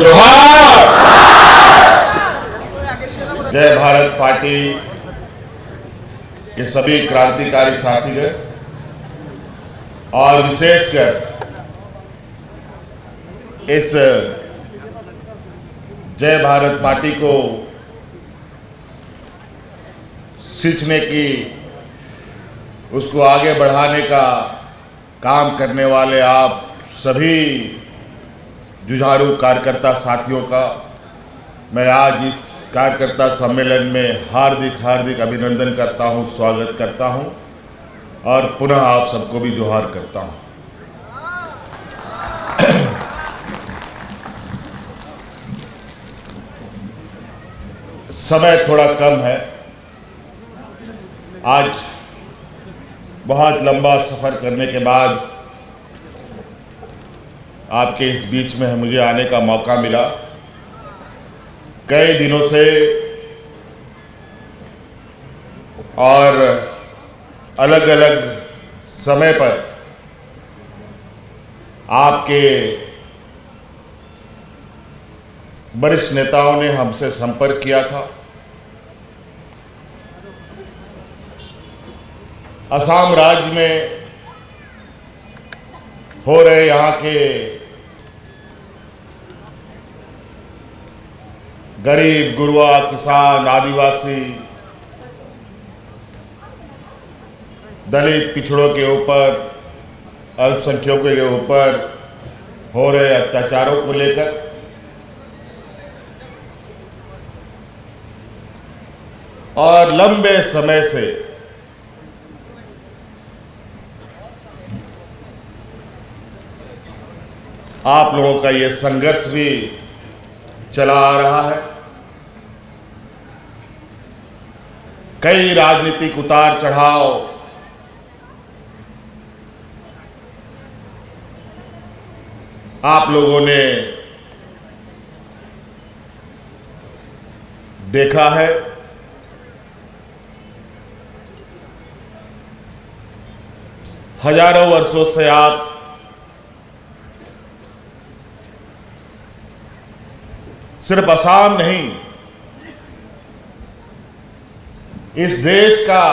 जोहार। जय भारत पार्टी के सभी क्रांतिकारी साथीगण और विशेषकर इस जय भारत पार्टी को सींचने की, उसको आगे बढ़ाने का काम करने वाले आप सभी जुझारू कार्यकर्ता साथियों का मैं आज इस कार्यकर्ता सम्मेलन में हार्दिक अभिनंदन करता हूं, स्वागत करता हूं और पुनः आप सबको भी जोहार करता हूं। समय थोड़ा कम है, आज बहुत लंबा सफ़र करने के बाद आपके इस बीच में मुझे आने का मौका मिला। कई दिनों से और अलग अलग समय पर आपके वरिष्ठ नेताओं ने हमसे संपर्क किया था। असम राज्य में हो रहे यहाँ के गरीब, गुरबा, किसान, आदिवासी, दलित पिछड़ों के ऊपर, अल्पसंख्यकों के ऊपर हो रहे अत्याचारों को लेकर और लंबे समय से आप लोगों का ये संघर्ष भी चला आ रहा है। कई राजनीतिक उतार चढ़ाव, आप लोगों ने देखा है। हजारों वर्षों से आप सिर्फ असम नहीं, इस देश का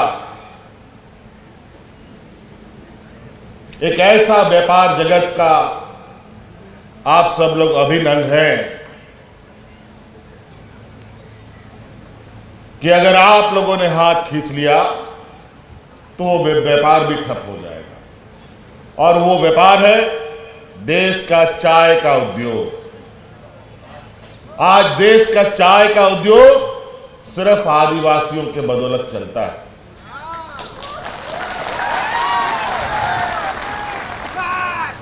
एक ऐसा व्यापार जगत का आप सब लोग अभिन्न अंग हैं कि अगर आप लोगों ने हाथ खींच लिया तो वो व्यापार भी ठप हो जाएगा। और वो व्यापार है देश का चाय का उद्योग। आज देश का चाय का उद्योग सिर्फ आदिवासियों के बदौलत चलता है।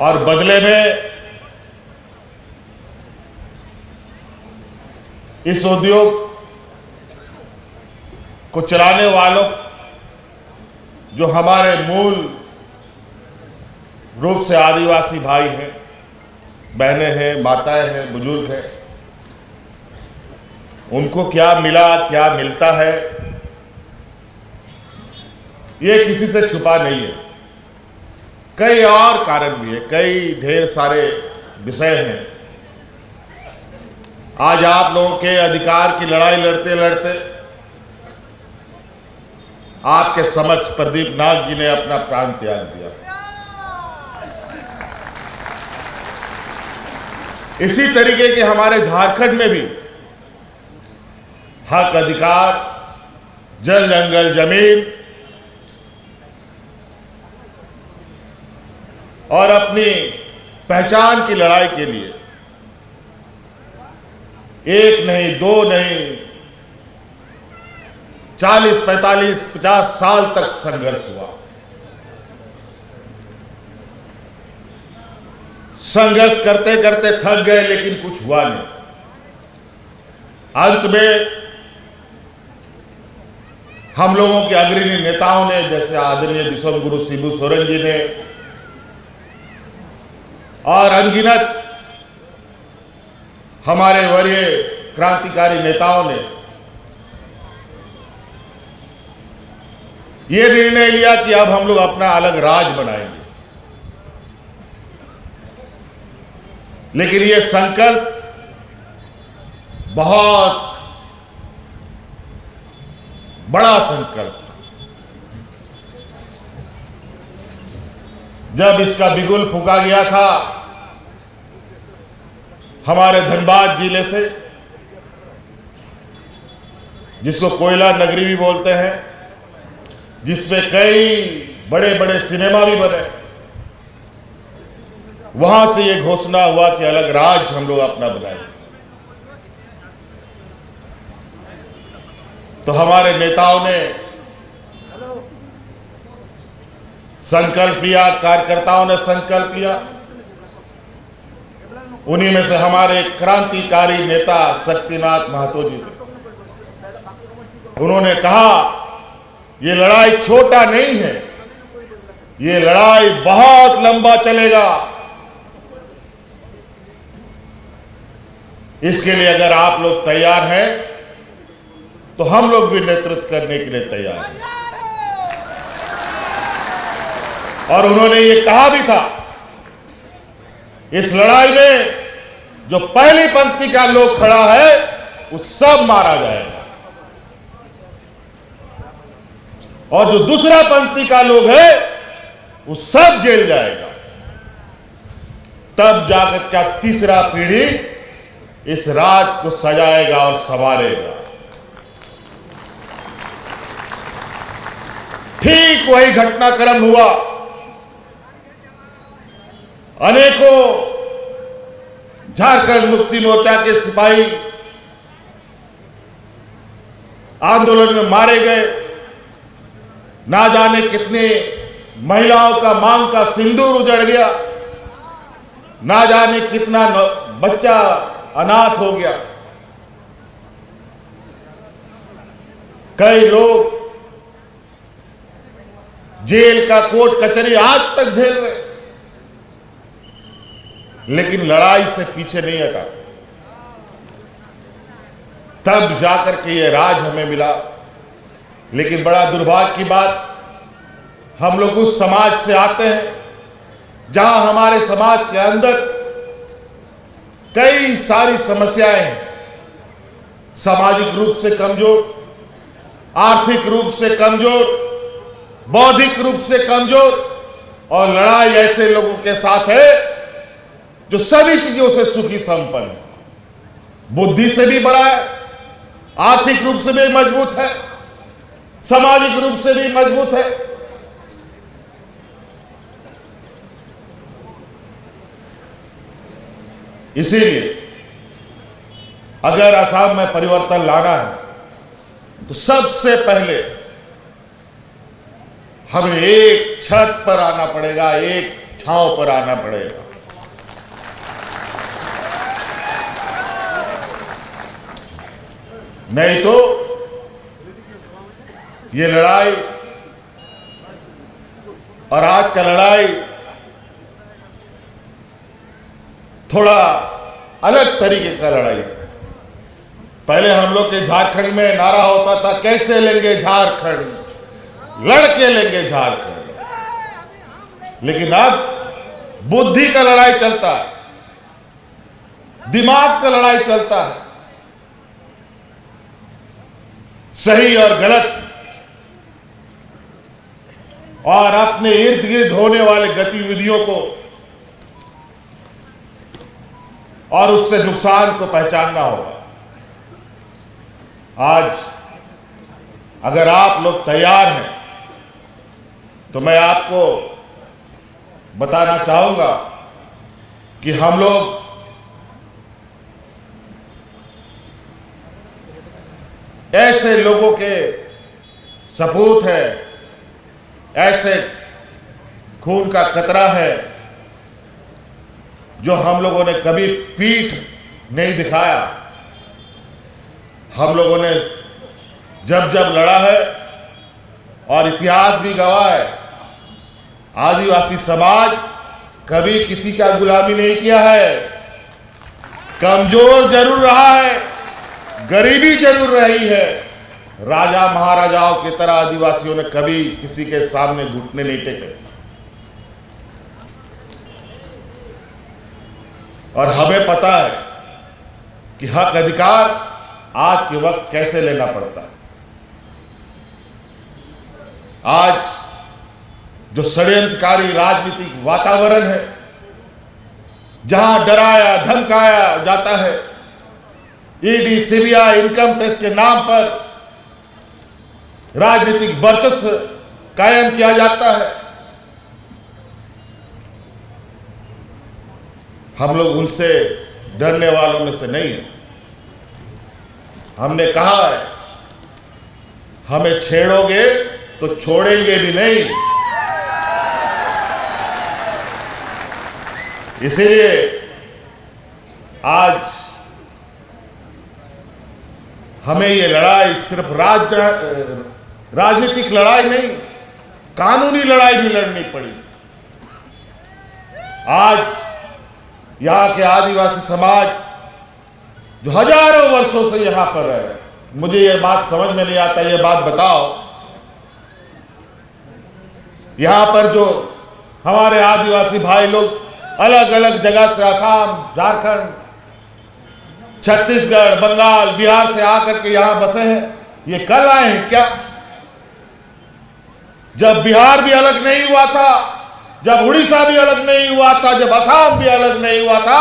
और बदले में इस उद्योग को चलाने वालों जो हमारे मूल रूप से आदिवासी भाई हैं, बहनें हैं, माताएं हैं, बुजुर्ग हैं, उनको क्या मिला, क्या मिलता है, ये किसी से छुपा नहीं है। कई और कारण भी है, कई ढेर सारे विषय हैं। आज आप लोगों के अधिकार की लड़ाई लड़ते लड़ते आपके समक्ष प्रदीप नाग जी ने अपना प्राण त्याग दिया। इसी तरीके के हमारे झारखंड में भी हक, अधिकार, जल, जंगल, जमीन और अपनी पहचान की लड़ाई के लिए एक नहीं, दो नहीं, 40, 45, 50 साल तक संघर्ष हुआ। संघर्ष करते करते थक गए, लेकिन कुछ हुआ नहीं। अंत में हम लोगों के अग्रणी नेताओं ने, जैसे आदरणीय दिसोम गुरु शिबू सोरेन जी ने और अनगिनत हमारे वरीय क्रांतिकारी नेताओं ने ये निर्णय लिया कि अब हम लोग अपना अलग राज बनाएंगे। लेकिन ये संकल्प बहुत बड़ा संकल्प था। जब इसका बिगुल फूंका गया था हमारे धनबाद जिले से, जिसको कोयला नगरी भी बोलते हैं, जिसमें कई बड़े बड़े सिनेमा भी बने, वहां से यह घोषणा हुआ कि अलग राज्य हम लोग अपना बनाएंगे। तो हमारे नेताओं ने संकल्प लिया, कार्यकर्ताओं ने संकल्प लिया। उन्हीं में से हमारे क्रांतिकारी नेता शक्तिनाथ महतो जी थे। उन्होंने कहा ये लड़ाई छोटा नहीं है, ये लड़ाई बहुत लंबा चलेगा। इसके लिए अगर आप लोग तैयार हैं तो हम लोग भी नेतृत्व करने के लिए तैयार हैं। और उन्होंने ये कहा भी था, इस लड़ाई में जो पहली पंक्ति का लोग खड़ा है वो सब मारा जाएगा, और जो दूसरा पंक्ति का लोग है वो सब जेल जाएगा। तब जाकर क्या तीसरा पीढ़ी इस राज को सजाएगा और संवारेगा। ठीक वही घटनाक्रम हुआ। अनेकों झारखंड मुक्ति मोर्चा के सिपाही आंदोलन में मारे गए। ना जाने कितने महिलाओं का मांग का सिंदूर उजड़ गया, ना जाने कितना बच्चा अनाथ हो गया। कई लोग जेल का कोर्ट कचहरी आज तक झेल रहे, लेकिन लड़ाई से पीछे नहीं हटा। तब जाकर के ये राज हमें मिला। लेकिन बड़ा दुर्भाग्य की बात, हम लोग उस समाज से आते हैं जहां हमारे समाज के अंदर कई सारी समस्याएं हैं। सामाजिक रूप से कमजोर, आर्थिक रूप से कमजोर, बौद्धिक रूप से कमजोर, और लड़ाई ऐसे लोगों के साथ है जो सभी चीजों से सुखी संपन्न है, बुद्धि से भी बड़ा है, आर्थिक रूप से भी मजबूत है, सामाजिक रूप से भी मजबूत है। इसीलिए अगर असम में परिवर्तन लाना है तो सबसे पहले हमें एक छत पर आना पड़ेगा, एक छांव पर आना पड़ेगा। नहीं तो ये लड़ाई और आज का लड़ाई थोड़ा अलग तरीके का लड़ाई है। पहले हम लोग के झारखंड में नारा होता था, कैसे लेंगे झारखंड, लड़के लेंगे झारखंड। लेकिन अब बुद्धि का लड़ाई चलता है, दिमाग का लड़ाई चलता है। सही और गलत और अपने इर्द गिर्द होने वाले गतिविधियों को और उससे नुकसान को पहचानना होगा। आज अगर आप लोग तैयार हैं तो मैं आपको बताना चाहूंगा कि हम लोग ऐसे लोगों के सपूत हैं, ऐसे खून का कतरा है जो हम लोगों ने कभी पीठ नहीं दिखाया। हम लोगों ने जब जब लड़ा है, और इतिहास भी गवाह है, आदिवासी समाज कभी किसी का गुलामी नहीं किया है। कमजोर जरूर रहा है, गरीबी जरूर रही है। राजा महाराजाओं की तरह आदिवासियों ने कभी किसी के सामने घुटने नहीं टेके। और हमें पता है कि हक अधिकार आज के वक्त कैसे लेना पड़ता है। आज जो षड्यंत्रकारी राजनीतिक वातावरण है, जहां डराया धमकाया जाता है, ईडी सीबीआई इनकम टैक्स के नाम पर राजनीतिक वर्चस्व कायम किया जाता है, हम लोग उनसे डरने वालों में से नहीं है। हमने कहा है, हमें छेड़ोगे तो छोड़ेंगे भी नहीं। इसीलिए आज हमें ये लड़ाई सिर्फ राजनीतिक लड़ाई नहीं, कानूनी लड़ाई भी लड़नी पड़ी। आज यहाँ के आदिवासी समाज जो हजारों वर्षों से यहाँ पर है, मुझे ये बात समझ में नहीं आता, ये बात बताओ, यहाँ पर जो हमारे आदिवासी भाई लोग अलग अलग जगह से असम, झारखंड, छत्तीसगढ़, बंगाल, बिहार से आकर के यहां बसे हैं, ये कल आए हैं क्या? जब बिहार भी अलग नहीं हुआ था, जब उड़ीसा भी अलग नहीं हुआ था, जब असम भी अलग नहीं हुआ था,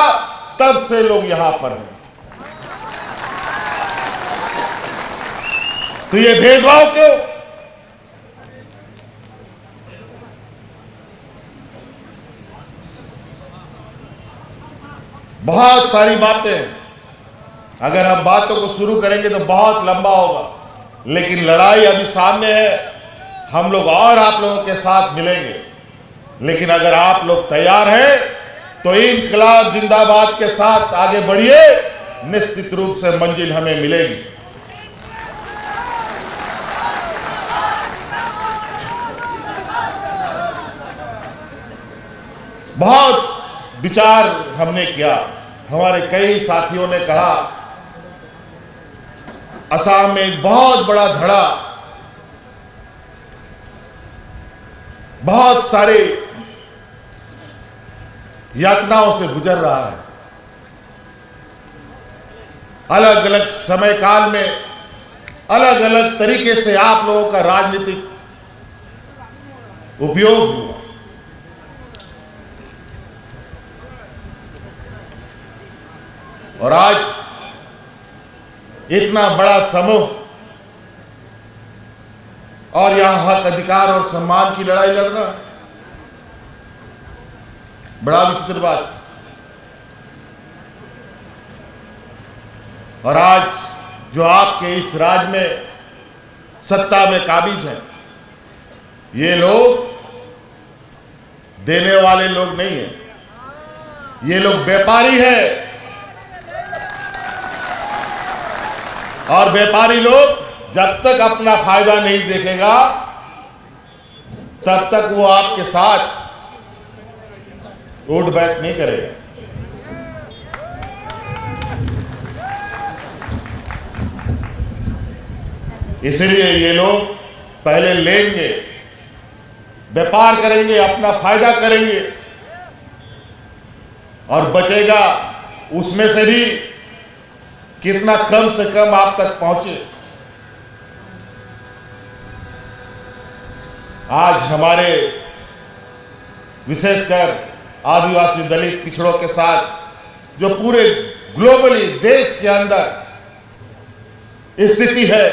तब से लोग यहां पर हैं। तो ये भेदभाव क्यों? बहुत सारी बातें, अगर हम बातों को शुरू करेंगे तो बहुत लंबा होगा, लेकिन लड़ाई अभी सामने है। हम लोग और आप लोगों के साथ मिलेंगे, लेकिन अगर आप लोग तैयार हैं तो इनकलाब जिंदाबाद के साथ आगे बढ़िए, निश्चित रूप से मंजिल हमें मिलेगी। बहुत विचार हमने किया, हमारे कई साथियों ने कहा असम में एक बहुत बड़ा धड़ा, बहुत सारे यातनाओं से गुजर रहा है। अलग अलग समय काल में अलग अलग तरीके से आप लोगों का राजनीतिक उपयोग हुआ, और आज इतना बड़ा समूह और यहां हक अधिकार और सम्मान की लड़ाई लड़ना, बड़ा विचित्र बात। और आज जो आपके इस राज्य में सत्ता में काबिज हैं, ये लोग देने वाले लोग नहीं हैं, ये लोग व्यापारी हैं। और व्यापारी लोग जब तक अपना फायदा नहीं देखेगा, तब तक वो आपके साथ उठ बैठ नहीं करेगा। इसलिए ये लोग पहले लेंगे, व्यापार करेंगे, अपना फायदा करेंगे, और बचेगा उसमें से भी कितना कम से कम आप तक पहुंचे। आज हमारे विशेषकर आदिवासी दलित पिछड़ों के साथ जो पूरे ग्लोबली देश के अंदर स्थिति है,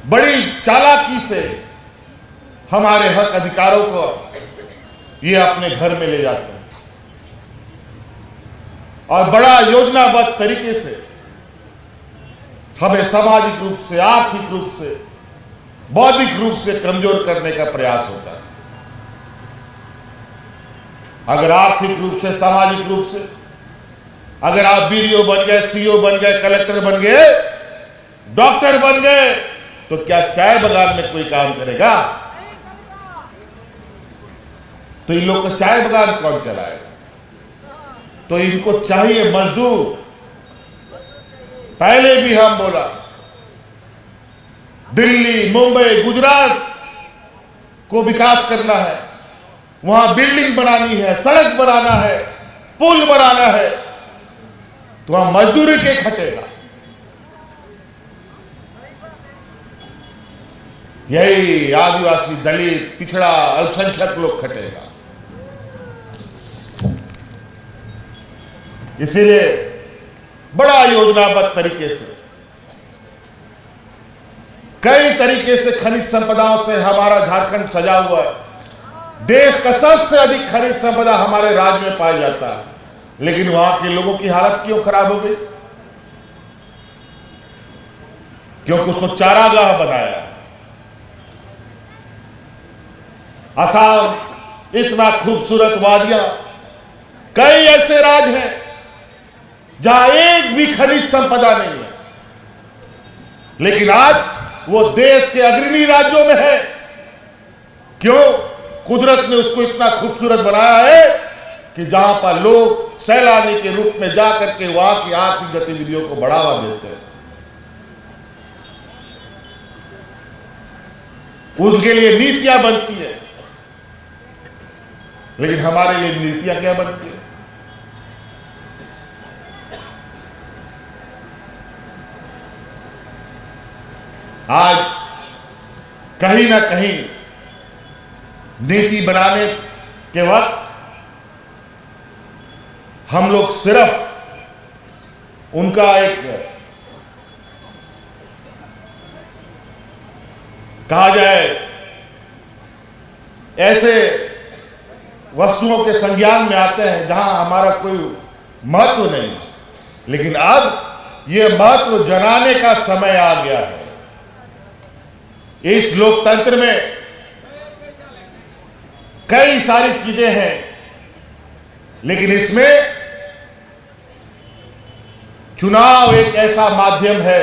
बड़ी चालाकी से हमारे हक अधिकारों को ये अपने घर में ले जाते हैं, और बड़ा योजनाबद्ध तरीके से हमें सामाजिक रूप से, आर्थिक रूप से, बौद्धिक रूप से कमजोर करने का प्रयास होता है। अगर आर्थिक रूप से, सामाजिक रूप से, अगर आप बीडीओ बन गए, सीईओ बन गए, कलेक्टर बन गए, डॉक्टर बन गए, तो क्या चाय बागान में कोई काम करेगा? तो इन लोग को चाय बागान कौन चलाएगा? तो इनको चाहिए मजदूर। पहले भी हम बोला, दिल्ली, मुंबई, गुजरात को विकास करना है, वहां बिल्डिंग बनानी है, सड़क बनाना है, पुल बनाना है तो वहां मजदूरी के खटेगा। यही आदिवासी, दलित, पिछड़ा, अल्पसंख्यक लोग खटेगा। इसीलिए बड़ा योजनाबद्ध तरीके से, कई तरीके से खनिज संपदाओं से हमारा झारखंड सजा हुआ है। देश का सबसे अधिक खनिज संपदा हमारे राज्य में पाया जाता है, लेकिन वहां के लोगों की हालत क्यों खराब हो गई? क्योंकि उसको चारागाह बनाया। असम इतना खूबसूरत वादियां, कई ऐसे राज्य हैं जहां एक भी खनिज संपदा नहीं है, लेकिन आज वो देश के अग्रणी राज्यों में है। क्यों? कुदरत ने उसको इतना खूबसूरत बनाया है कि जहां पर लोग सैलानी के रूप में जाकर के वहां की आर्थिक गतिविधियों को बढ़ावा देते हैं। उनके लिए नीतियां बनती है, लेकिन हमारे लिए नीतियां क्या बनती है? आज कहीं ना कहीं नीति बनाने के वक्त हम लोग सिर्फ उनका एक कहा जाए ऐसे वस्तुओं के संज्ञान में आते हैं जहां हमारा कोई महत्व नहीं, लेकिन अब यह महत्व जनाने का समय आ गया है। इस लोकतंत्र में कई सारी चीजें हैं, लेकिन इसमें चुनाव एक ऐसा माध्यम है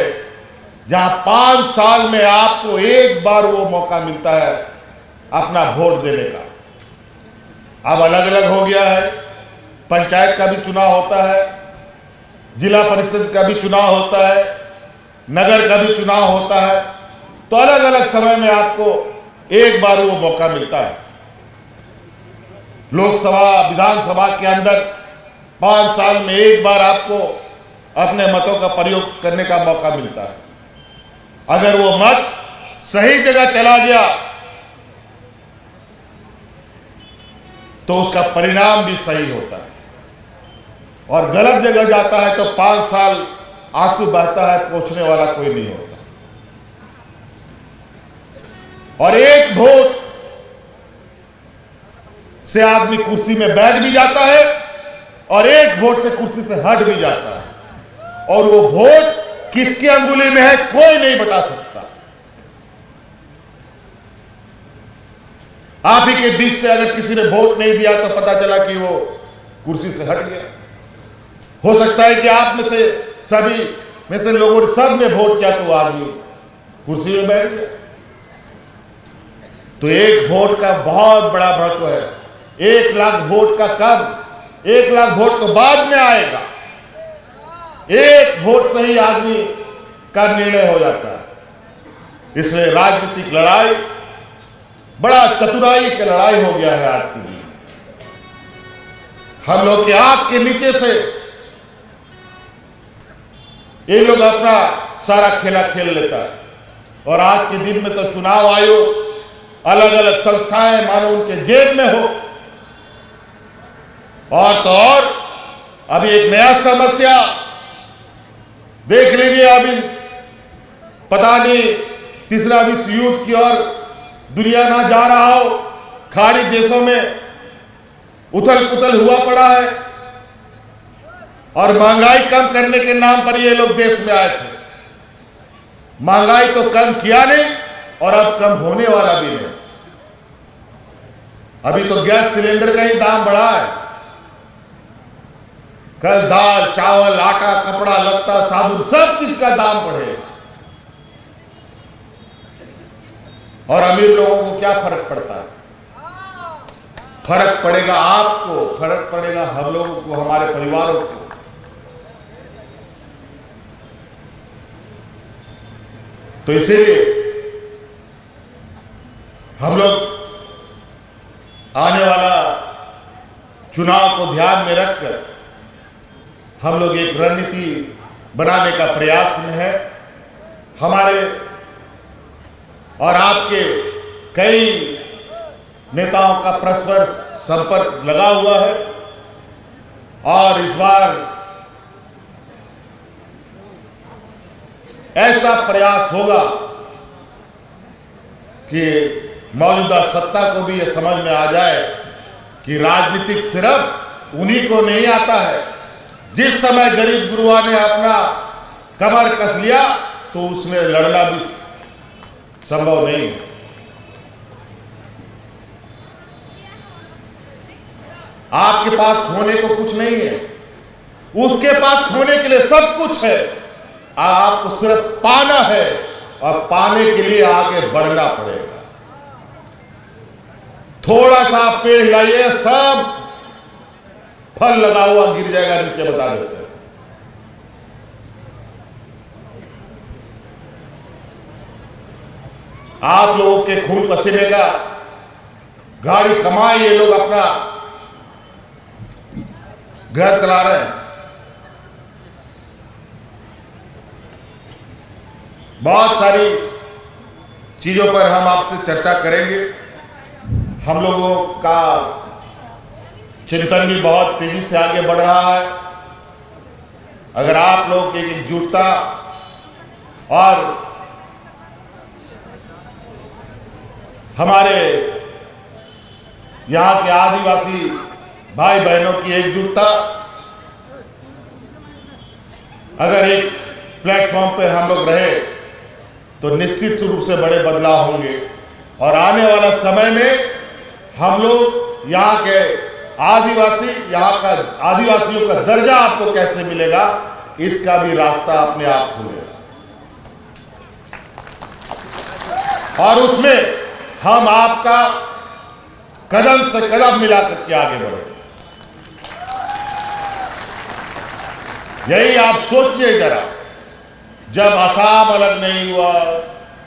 जहां 5 साल में आपको एक बार वो मौका मिलता है अपना वोट देने का। अब अलग अलग हो गया है, पंचायत का भी चुनाव होता है, जिला परिषद का भी चुनाव होता है, नगर का भी चुनाव होता है, तो अलग अलग समय में आपको एक बार वो मौका मिलता है। लोकसभा, विधानसभा के अंदर 5 साल में एक बार आपको अपने मतों का प्रयोग करने का मौका मिलता है। अगर वो मत सही जगह चला गया तो उसका परिणाम भी सही होता है, और गलत जगह जाता है तो 5 साल आंसू बहता है, पहुंचने वाला कोई नहीं होता। और एक वोट से आदमी कुर्सी में बैठ भी जाता है और एक वोट से कुर्सी से हट भी जाता है, और वो वोट किसकी अंगुली में है कोई नहीं बता सकता। आप ही के बीच से अगर किसी ने वोट नहीं दिया तो पता चला कि वो कुर्सी से हट गया। हो सकता है कि आप में से सभी में से लोगों ने सब ने वोट किया तो वो आदमी कुर्सी में बैठ गया। तो एक वोट का बहुत बड़ा महत्व है। 1 लाख वोट का कब, 1 लाख वोट तो बाद में आएगा। एक वोट से ही आदमी का निर्णय हो जाता है। इसलिए राजनीतिक लड़ाई बड़ा चतुराई की लड़ाई हो गया है आज के लिए। हम लोग के आंख के नीचे से ये लोग अपना सारा खेला खेल लेता है, और आज के दिन में तो चुनाव आयोग, अलग अलग संस्थाएं मानो उनके जेब में हो। और तो और अभी एक नया समस्या देख लीजिए, अभी पता नहीं तीसरा विश्व युद्ध की ओर दुनिया ना जा रहा हो, खाड़ी देशों में उथल पुथल हुआ पड़ा है, और महंगाई कम करने के नाम पर ये लोग देश में आए थे। महंगाई तो कम किया नहीं और अब कम होने वाला भी नहीं। अभी तो गैस सिलेंडर का ही दाम बढ़ा है, कल दाल, चावल, आटा, कपड़ा, लत्ता, साबुन सब चीज का दाम बढ़ेगा। और अमीर लोगों को क्या फर्क पड़ता है? फर्क पड़ेगा आपको, फर्क पड़ेगा हम लोगों को, हमारे परिवारों को। तो इसीलिए हम लोग आने वाला चुनाव को ध्यान में रखकर हम लोग एक रणनीति बनाने का प्रयास में है। हमारे और आपके कई नेताओं का परस्पर संपर्क लगा हुआ है और इस बार ऐसा प्रयास होगा कि मौजूदा सत्ता को भी यह समझ में आ जाए कि राजनीतिक सिर्फ उन्हीं को नहीं आता है। जिस समय गरीब गुरुआ ने अपना कमर कस लिया तो उसमें लड़ना भी संभव नहीं। आपके पास खोने को कुछ नहीं है, उसके पास खोने के लिए सब कुछ है। आपको सिर्फ पाना है और पाने के लिए आगे बढ़ना पड़ेगा। थोड़ा सा आप पेड़ हिलाइए, सब फल लगा हुआ गिर जाएगा नीचे, बता देते हैं। आप लोगों के खून पसीने का गाड़ी कमाए ये लोग अपना घर चला रहे हैं। बहुत सारी चीजों पर हम आपसे चर्चा करेंगे। हम लोगों का चिंतन भी बहुत तेजी से आगे बढ़ रहा है। अगर आप लोग की एकजुटता और हमारे यहाँ के आदिवासी भाई बहनों की एकजुटता अगर एक प्लेटफॉर्म पर हम लोग रहे तो निश्चित रूप से बड़े बदलाव होंगे और आने वाला समय में हम लोग यहाँ के आदिवासी, यहाँ का आदिवासियों का दर्जा आपको कैसे मिलेगा, इसका भी रास्ता अपने आप खुलेगा और उसमें हम आपका कदम से कदम मिला करके आगे बढ़ेंगे। यही आप सोचिए जरा, जब असम अलग नहीं हुआ,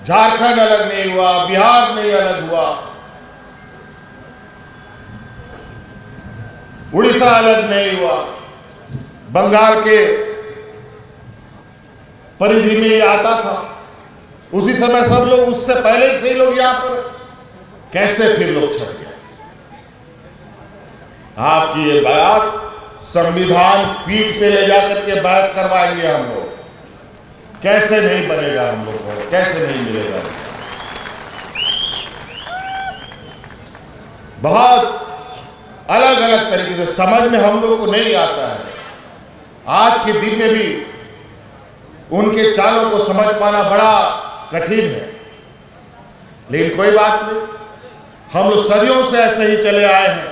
झारखंड अलग नहीं हुआ, बिहार नहीं अलग हुआ, उड़ीसा अलग नहीं हुआ, बंगाल के परिधि में ये आता था, उसी समय सब लोग, उससे पहले से ही लोग यहां पर, कैसे फिर लोग छट गए। आपकी ये बात संविधान पीठ पे ले जाकर के बहस करवाएंगे हम लोग। कैसे नहीं बनेगा हम लोग को, कैसे नहीं मिलेगा। बहुत अलग अलग तरीके से समझ में हम लोग को नहीं आता है। आज के दिन में भी उनके चालों को समझ पाना बड़ा कठिन है, लेकिन कोई बात नहीं, हम लोग सदियों से ऐसे ही चले आए हैं।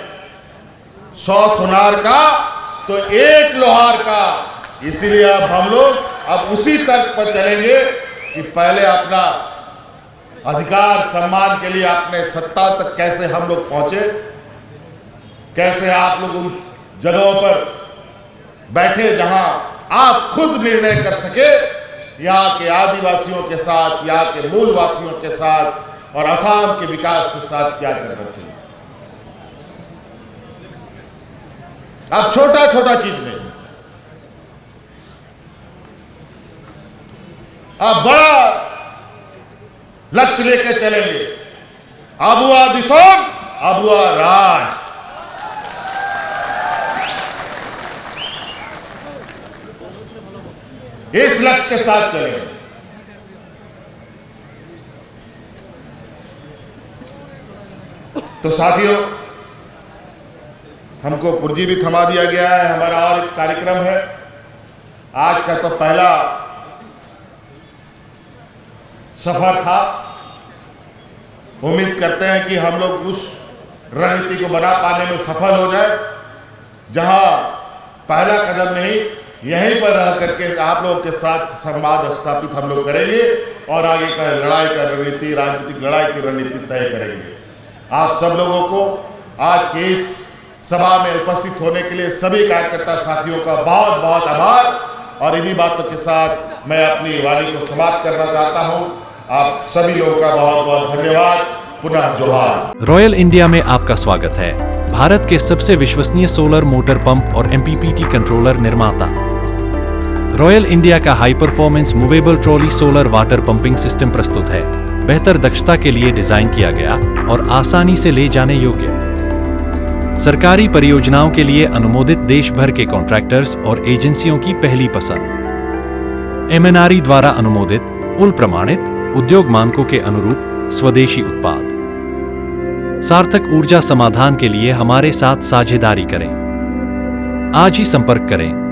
100 सुनार का तो एक लोहार का, इसीलिए अब हम लोग अब उसी तर्क पर चलेंगे कि पहले अपना अधिकार सम्मान के लिए अपने सत्ता तक कैसे हम लोग पहुंचे, कैसे आप लोग उन जगहों पर बैठे जहां आप खुद निर्णय कर सके, यहाँ के आदिवासियों के साथ, यहाँ के मूल वासियों के साथ और असम के विकास के साथ क्या करना चाहिए। अब छोटा छोटा चीज में अब बड़ा लक्ष्य लेकर चलेंगे। अबुआ दिसोम, अबुआ राज। इस लक्ष्य के साथ चलेंगे। तो साथियों, हमको पुर्जी भी थमा दिया गया है। हमारा और एक कार्यक्रम है। आज का तो पहला सफर था। उम्मीद करते हैं कि हम लोग उस रणनीति को बना पाने में सफल हो जाए, जहां पहला कदम नहीं, यहीं पर रह करके आप लोगों के साथ संवाद स्थापित हम लोग करेंगे और आगे का लड़ाई का रणनीति, राजनीतिक लड़ाई की रणनीति तय करेंगे। आप सब लोगों को आज के इस सभा में उपस्थित होने के लिए सभी कार्यकर्ता साथियों का बहुत बहुत आभार और इन्हीं बातों के साथ मैं अपनी वाणी को समाप्त करना चाहता हूं। आप सभी लोगों का बहुत बहुत धन्यवाद। पुनः जोहार। रॉयल इंडिया में आपका स्वागत है। भारत के सबसे विश्वसनीय सोलर मोटर पंप और एमपीपीटी कंट्रोलर निर्माता। रॉयल इंडिया का high performance movable trolley solar water pumping system प्रस्तुत है। बेहतर दक्षता के लिए डिजाइन किया गया और आसानी से ले जाने योग्य। सरकारी परियोजनाओं के लिए अनुमोदित देश भर के कॉन्ट्रैक्टर्स और एजेंसियों की पहली पसंद। एमएनआरई द्वारा अनुमोदित, उल प्रमाणित, उद्योग मानकों के अनुरूप स्वदेशी उत्पाद। सार्थक ऊर्जा समाधान के लिए हमारे साथ साझेदारी करें। आज ही संपर्क करें।